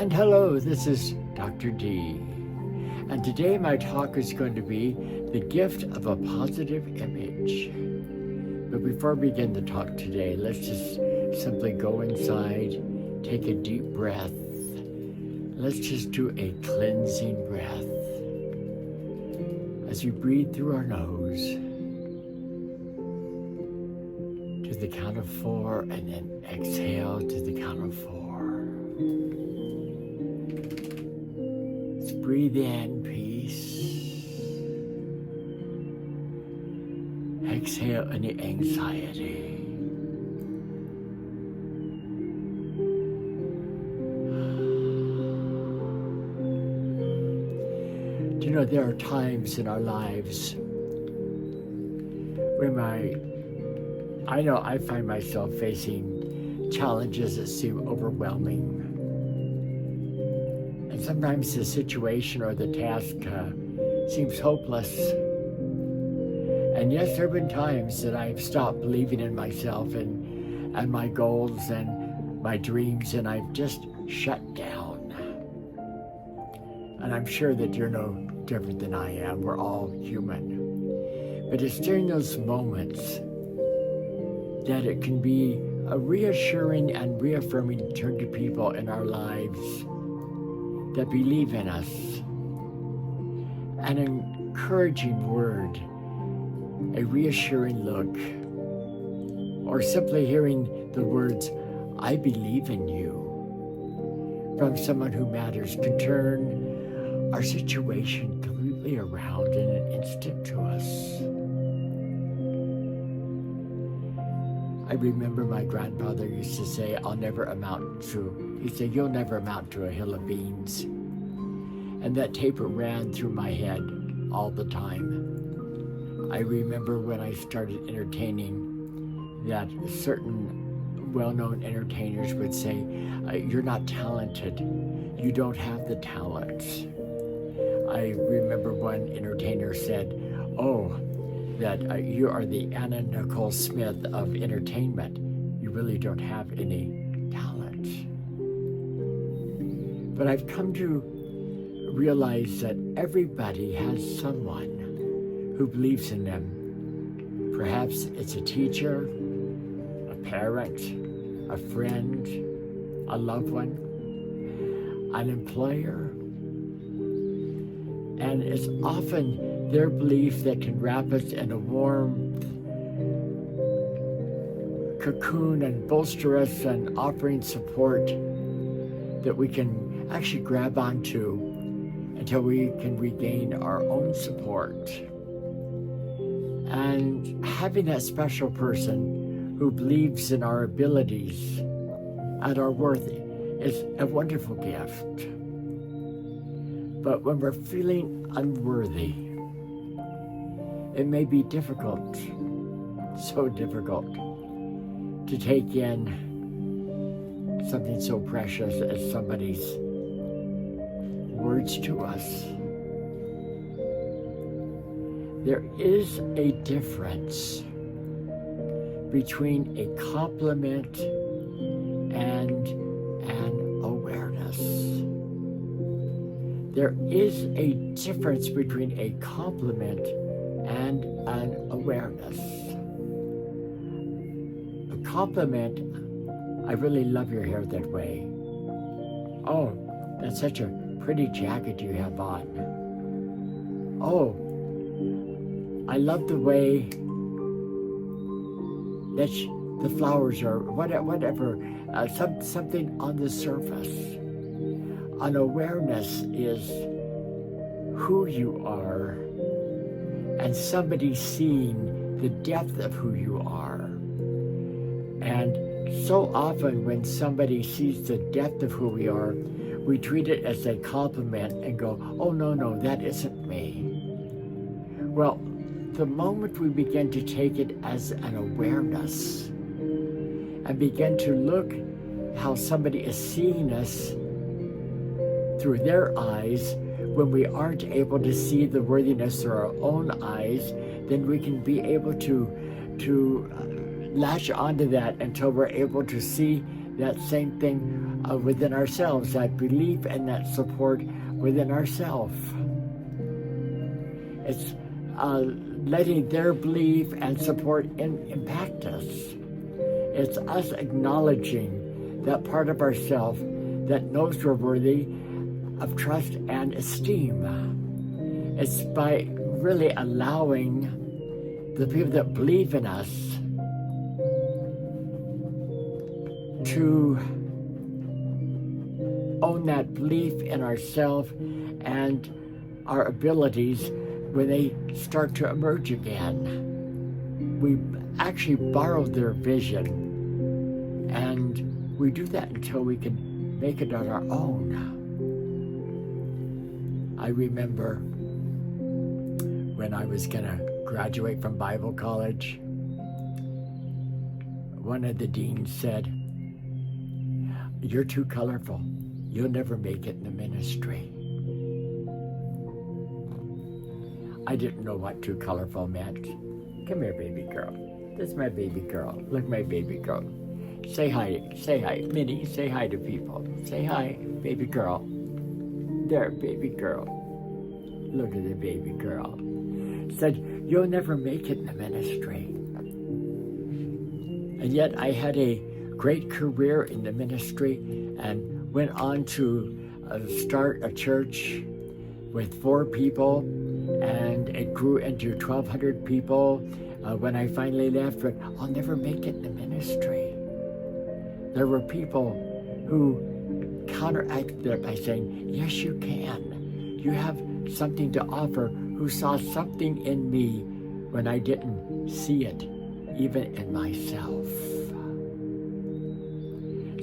And hello, this is Dr. D. And today my talk is going to be the gift of a positive image. But before we begin the talk today, let's just simply go inside, take a deep breath. Let's just do a cleansing breath. As we breathe through our nose to the count of 4 and then exhale to the count of 4. Let's breathe in peace. Exhale any anxiety. Do you know there are times in our lives when I find myself facing challenges that seem overwhelming. And sometimes the situation or the task seems hopeless. And yes, there have been times that I've stopped believing in myself and my goals and my dreams, and I've just shut down. And I'm sure that you're no different than I am. We're all human. But it's during those moments that it can be a reassuring and reaffirming turn to people in our lives that believe in us. An encouraging word, a reassuring look, or simply hearing the words, "I believe in you," from someone who matters can turn our situation completely around in an instant to us. I remember my grandfather used to say, "You'll never amount to a hill of beans." And that taper ran through my head all the time. I remember when I started entertaining that certain well-known entertainers would say, "You're not talented. You don't have the talent." I remember one entertainer said, that you are the Anna Nicole Smith of entertainment. You really don't have any talent. But I've come to realize that everybody has someone who believes in them. Perhaps it's a teacher, a parent, a friend, a loved one, an employer. And it's often their belief that can wrap us in a warm cocoon and bolster us and offering support that we can actually grab onto until we can regain our own support. And having that special person who believes in our abilities and our worth is a wonderful gift. But when we're feeling unworthy, it may be difficult, so difficult, to take in something so precious as somebody's words to us. There is a difference between a compliment and an awareness. There is a difference between a compliment and an awareness. A compliment, "I really love your hair that way." "Oh, that's such a pretty jacket you have on." "Oh, I love the way that the flowers are," whatever, something on the surface. An awareness is who you are and somebody seeing the depth of who you are. And so often when somebody sees the depth of who we are, we treat it as a compliment and go, "Oh, no, that isn't me." Well, the moment we begin to take it as an awareness and begin to look how somebody is seeing us through their eyes, when we aren't able to see the worthiness through our own eyes, then we can be able to latch onto that until we're able to see that same thing within ourselves, that belief and that support within ourselves. It's letting their belief and support impact us. It's us acknowledging that part of ourselves that knows we're worthy of trust and esteem. It's by really allowing the people that believe in us to own that belief in ourselves and our abilities when they start to emerge again. We actually borrow their vision, and we do that until we can make it on our own. I remember when I was going to graduate from Bible college, one of the deans said, "You're too colorful. You'll never make it in the ministry." I didn't know what too colorful meant. Come here, baby girl. This is my baby girl. Look, my baby girl. Say hi. Say hi. Minnie, say hi to people. Say hi, baby girl. There, baby girl. Look at the baby girl. Said, "You'll never make it in the ministry." And yet I had a great career in the ministry and went on to start a church with 4 people, and it grew into 1,200 people when I finally left, but I'll never make it in the ministry. There were people who counteracted it by saying, "Yes, you can. You have something to offer," who saw something in me when I didn't see it, even in myself.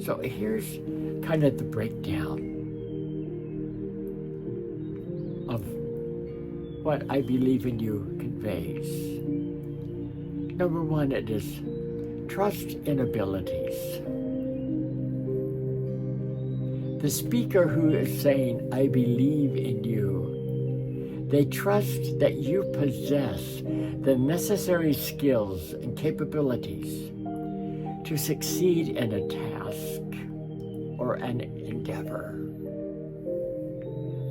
So here's kind of the breakdown of what I believe in you conveys. Number 1, it is trust in abilities. The speaker who is saying, "I believe in you," they trust that you possess the necessary skills and capabilities to succeed in a task or an endeavor.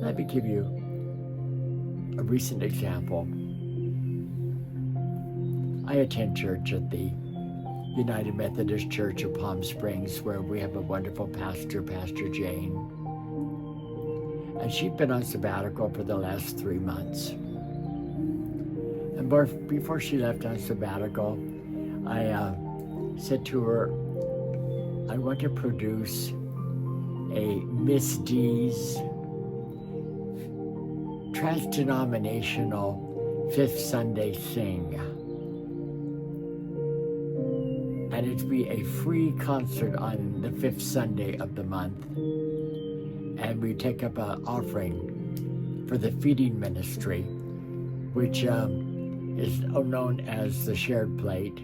Let me give you a recent example. I attend church at the United Methodist Church of Palm Springs, where we have a wonderful pastor, Pastor Jane. And she'd been on sabbatical for the last 3 months. And before she left on sabbatical, I said to her, "I want to produce a Miss D's trans-denominational 5th Sunday Sing. And it'd be a free concert on the 5th Sunday of the month. And we take up an offering for the feeding ministry, which is known as the Shared Plate,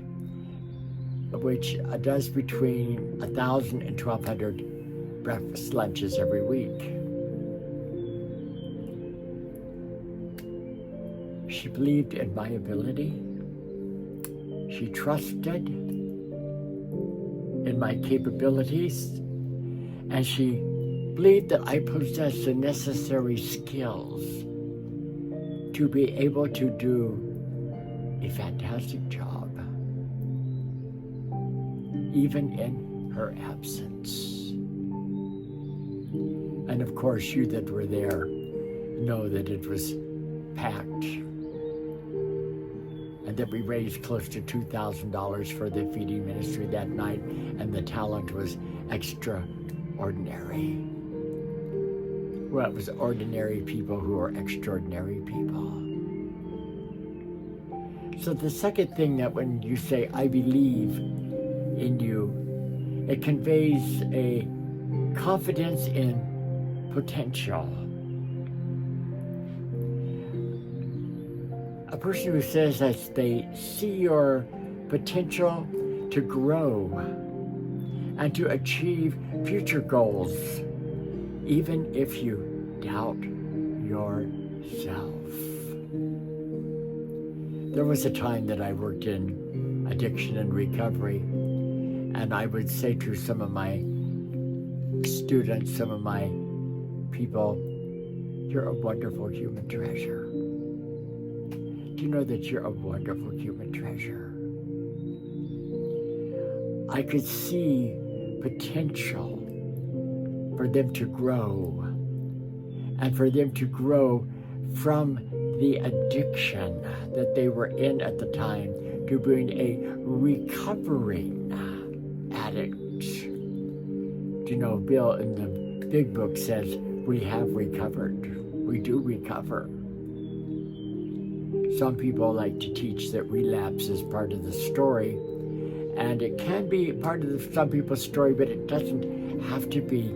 which does between 1,000 and 1,200 breakfast lunches every week." She believed in my ability. She trusted in my capabilities, and she believed that I possessed the necessary skills to be able to do a fantastic job, even in her absence. And of course, you that were there know that it was packed, and that we raised close to $2,000 for the feeding ministry that night, and the talent was extraordinary. Well, it was ordinary people who were extraordinary people. So the second thing, that when you say, "I believe in you," it conveys a confidence in potential. A person who says that they see your potential to grow and to achieve future goals, even if you doubt yourself. There was a time that I worked in addiction and recovery, and I would say to some of my students, some of my people, you're a wonderful human treasure. Do you know that you're a wonderful human treasure? I could see potential for them to grow, and for them to grow from the addiction that they were in at the time to being a recovering addict. Do you know, Bill in the big book says we have recovered. We do recover. Some people like to teach that relapse is part of the story, and it can be part of some people's story, but it doesn't have to be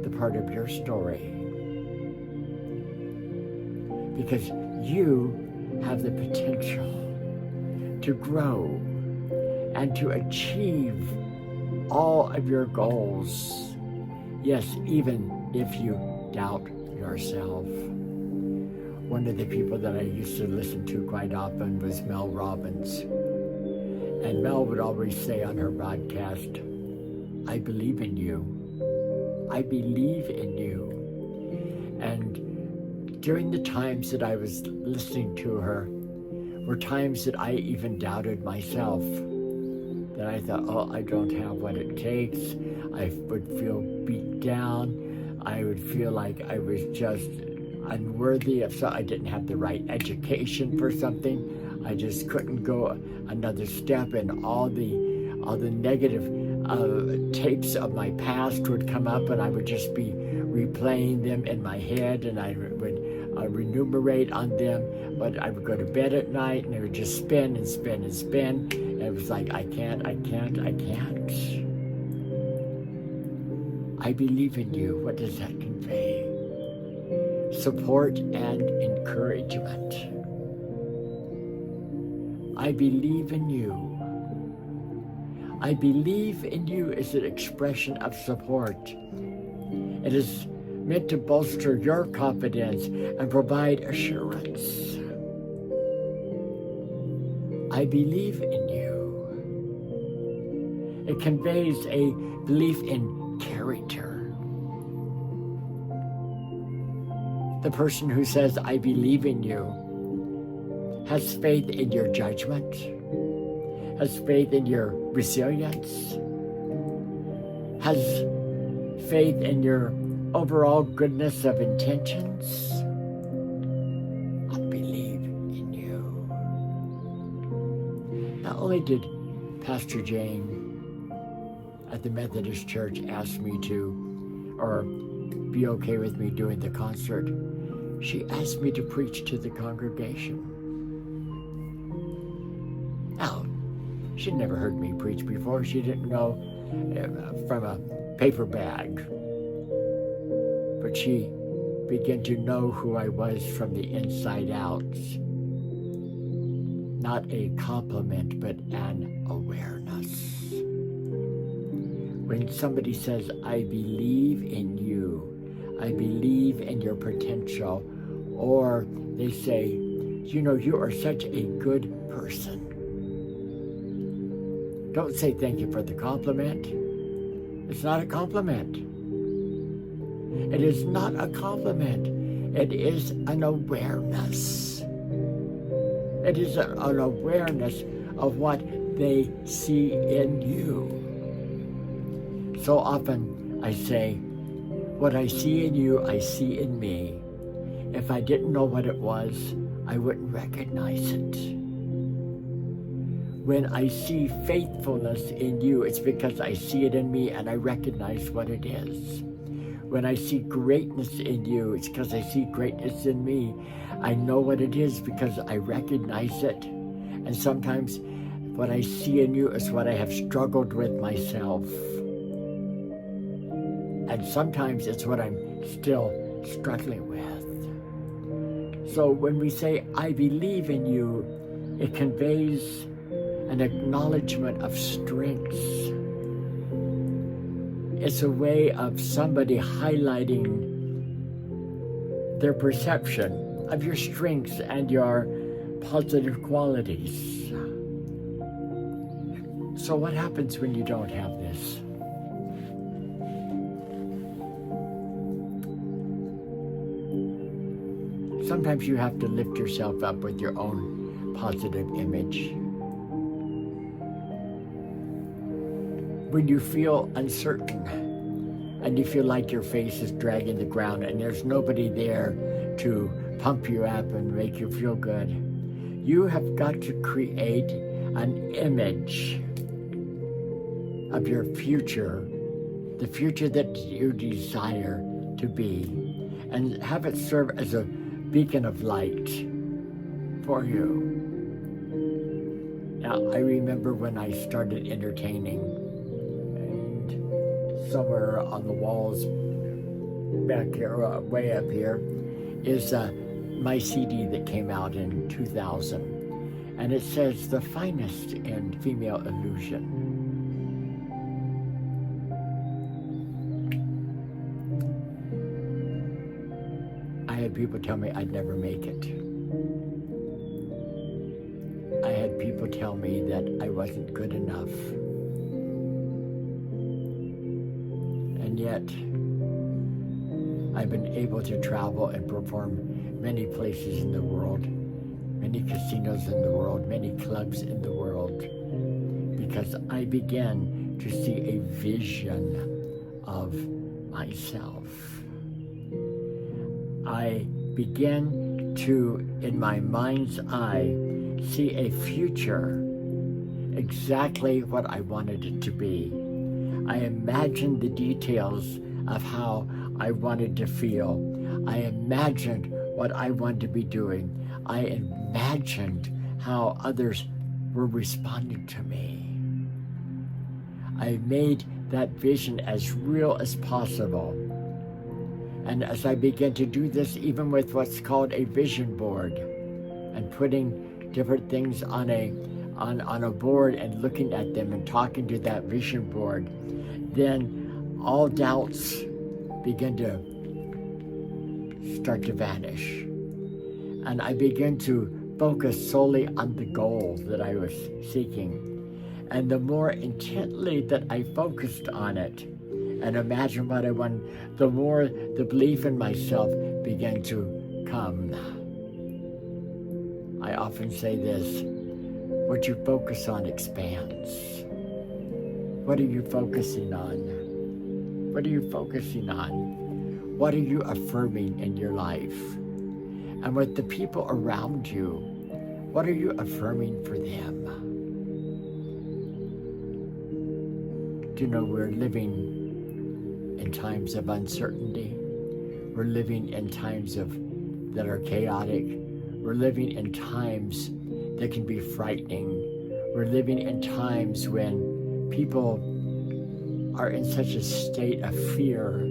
the part of your story. Because you have the potential to grow and to achieve all of your goals. Yes, even if you doubt yourself. One of the people that I used to listen to quite often was Mel Robbins. And Mel would always say on her broadcast, I believe in you. I believe in you. And during the times that I was listening to her were times that I even doubted myself. That I thought, oh, I don't have what it takes. I would feel beat down. I would feel like I was just unworthy of something. I didn't have the right education for something. I just couldn't go another step, and all the negative tapes of my past would come up, and I would just be replaying them in my head, and I would remunerate on them. But I would go to bed at night, and it would just spin and spin and spin. And it was like, I can't. I believe in you. What does that convey? Support and encouragement. I believe in you. I believe in you is an expression of support. It is meant to bolster your confidence and provide assurance. I believe in you. It conveys a belief in character. The person who says, I believe in you, has faith in your judgment, has faith in your resilience, has faith in your overall goodness of intentions. I believe in you. Not only did Pastor Jane at the Methodist Church ask me to, or be okay with me doing the concert, she asked me to preach to the congregation. Now, she'd never heard me preach before. She didn't know from a paper bag. But she began to know who I was from the inside out. Not a compliment, but an awareness. When somebody says, I believe in you, I believe in your potential, or they say, you know, you are such a good person. Don't say thank you for the compliment. It's not a compliment. It is not a compliment. It is an awareness. It is an awareness of what they see in you. So often I say, what I see in you, I see in me. If I didn't know what it was, I wouldn't recognize it. When I see faithfulness in you, it's because I see it in me and I recognize what it is. When I see greatness in you, it's because I see greatness in me. I know what it is because I recognize it. And sometimes what I see in you is what I have struggled with myself. And sometimes it's what I'm still struggling with. So when we say, I believe in you, it conveys an acknowledgement of strengths. It's a way of somebody highlighting their perception of your strengths and your positive qualities. So what happens when you don't have this? sometimes you have to lift yourself up with your own positive image. When you feel uncertain and you feel like your face is dragging the ground and there's nobody there to pump you up and make you feel good, you have got to create an image of your future, the future that you desire to be, and have it serve as a beacon of light for you. Now, I remember when I started entertaining, and somewhere on the walls back here, way up here, is my CD that came out in 2000. And it says, "The Finest in Female Illusion." I had people tell me I'd never make it. I had people tell me that I wasn't good enough. And yet, I've been able to travel and perform many places in the world, many casinos in the world, many clubs in the world, because I began to see a vision of myself. I began to, in my mind's eye, see a future exactly what I wanted it to be. I imagined the details of how I wanted to feel. I imagined what I wanted to be doing. I imagined how others were responding to me. I made that vision as real as possible. And as I began to do this, even with what's called a vision board, and putting different things on a board and looking at them and talking to that vision board, then all doubts begin to start to vanish. And I began to focus solely on the goal that I was seeking. And the more intently that I focused on it and imagined what I wanted, the more the belief in myself began to come. I often say this: what you focus on expands. What are you focusing on? What are you focusing on? What are you affirming in your life? And with the people around you, what are you affirming for them? Do you know we're living in times of uncertainty? We're living in times that are chaotic. We're living in times that can be frightening. We're living in times when people are in such a state of fear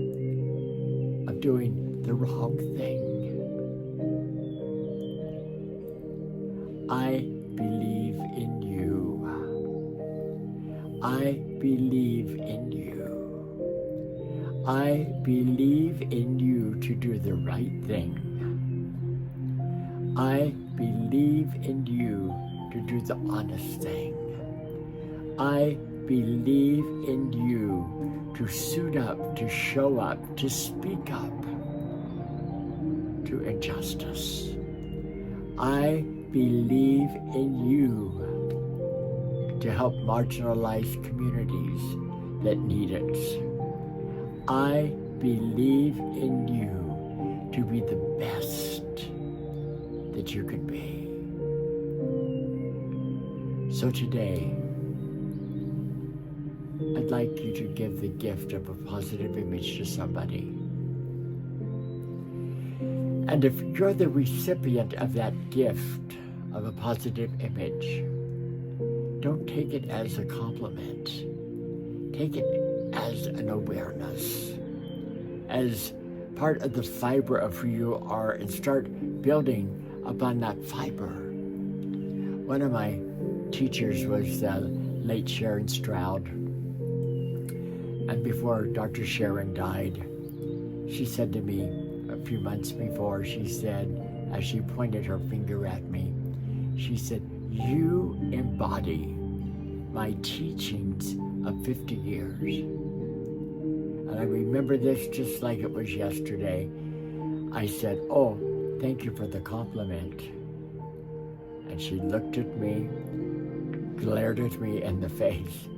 of doing the wrong thing. I believe in you. I believe in you. I believe in you to do the right thing. I believe in you to do the honest thing. I believe in you to suit up, to show up, to speak up to injustice. I believe in you to help marginalized communities that need it. I believe in you to be the best that you could be. So today, I'd like you to give the gift of a positive image to somebody. And if you're the recipient of that gift of a positive image, don't take it as a compliment. Take it as an awareness, as part of the fiber of who you are, and start building upon that fiber. One of my teachers was the late Sharon Stroud. And before Dr. Sharon died, she said to me a few months before, she said, as she pointed her finger at me, she said, "You embody my teachings of 50 years. And I remember this just like it was yesterday. I said, "Oh, thank you for the compliment. And she looked at me, glared at me in the face,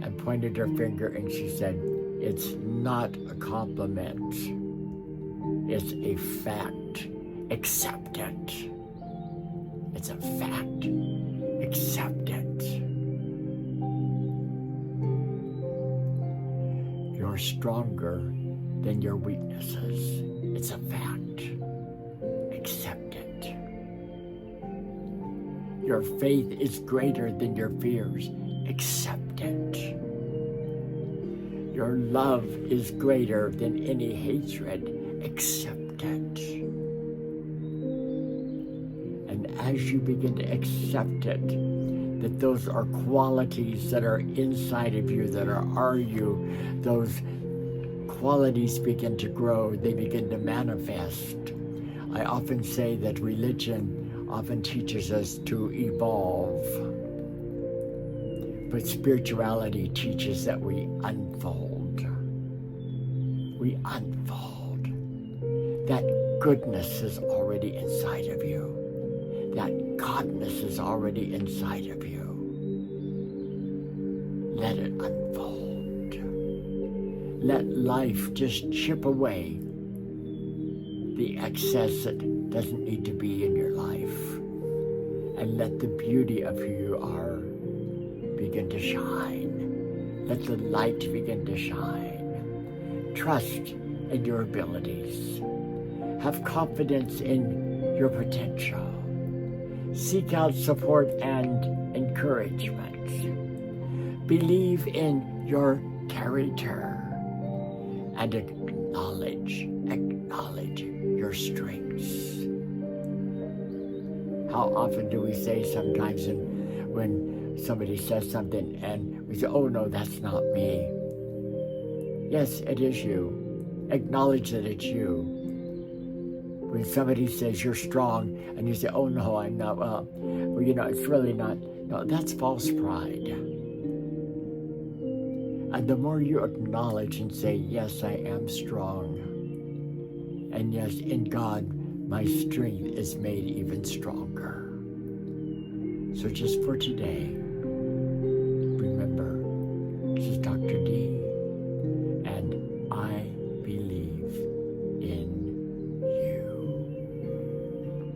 and pointed her finger and she said, it's not a compliment. It's a fact. Accept it. It's a fact. Accept it. You're stronger than your weaknesses. It's a fact. Accept it. Your faith is greater than your fears. Accept it. Your love is greater than any hatred. Accept it. And as you begin to accept it, that those are qualities that are inside of you, that are you, those qualities begin to grow, they begin to manifest. I often say that religion often teaches us to evolve, but spirituality teaches that we unfold. We unfold. That goodness is already inside of you. That godness is already inside of you. Let it unfold. Let life just chip away the excess that doesn't need to be in your life. And let the beauty of who you are begin to shine. Let the light begin to shine. Trust in your abilities. Have confidence in your potential. Seek out support and encouragement. Believe in your character and acknowledge your strengths. How often do we say sometimes when somebody says something and we say, oh no, that's not me. Yes, it is you. Acknowledge that it's you. When somebody says you're strong and you say, oh no, I'm not, well, it's really not, no, that's false pride. And the more you acknowledge and say, yes, I am strong. And yes, in God, my strength is made even stronger. So just for today,